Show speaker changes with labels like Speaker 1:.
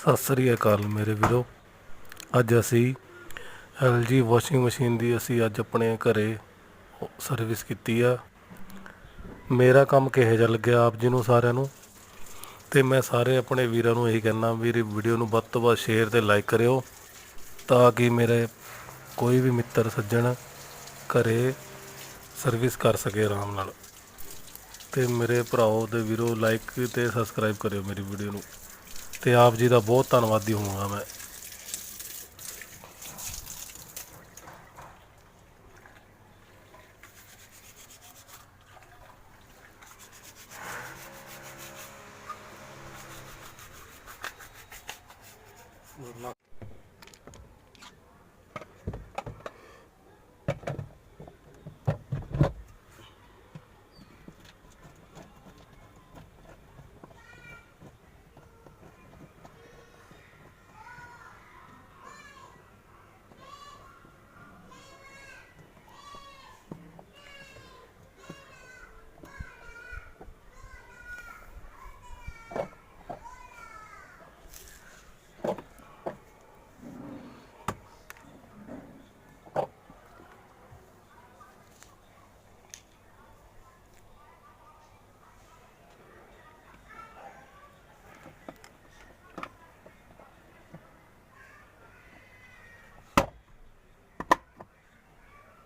Speaker 1: ਸਤਿ ਸ੍ਰੀ ਅਕਾਲ ਮੇਰੇ ਵੀਰੋ। ਅੱਜ ਅਸੀਂ LG ਵਾਸ਼ਿੰਗ ਮਸ਼ੀਨ ਦੀ ਅਸੀਂ ਅੱਜ ਆਪਣੇ ਘਰੇ ਸਰਵਿਸ ਕੀਤੀ ਆ। ਮੇਰਾ ਕੰਮ ਕਿਹੋ ਜਿਹਾ ਲੱਗਿਆ ਆਪ ਜੀ ਨੂੰ ਸਾਰਿਆਂ ਨੂੰ, ਅਤੇ ਮੈਂ ਸਾਰੇ ਆਪਣੇ ਵੀਰਾਂ ਨੂੰ ਇਹੀ ਕਹਿੰਦਾ, ਮੇਰੀ ਵੀਡੀਓ ਨੂੰ ਵੱਧ ਤੋਂ ਵੱਧ ਸ਼ੇਅਰ ਅਤੇ ਲਾਈਕ ਕਰਿਓ, ਤਾਂ ਕਿ ਮੇਰੇ ਕੋਈ ਵੀ ਮਿੱਤਰ ਸੱਜਣ ਘਰੇ ਸਰਵਿਸ ਕਰ ਸਕੇ ਆਰਾਮ ਨਾਲ। ਅਤੇ ਮੇਰੇ ਭਰਾਓ ਅਤੇ ਵੀਰੋ ਲਾਈਕ ਅਤੇ ਸਬਸਕ੍ਰਾਈਬ ਕਰਿਓ ਮੇਰੀ ਵੀਡੀਓ ਨੂੰ, ਅਤੇ ਆਪ ਜੀ ਦਾ ਬਹੁਤ ਧੰਨਵਾਦੀ ਹੋਵਾਂਗਾ ਮੈਂ।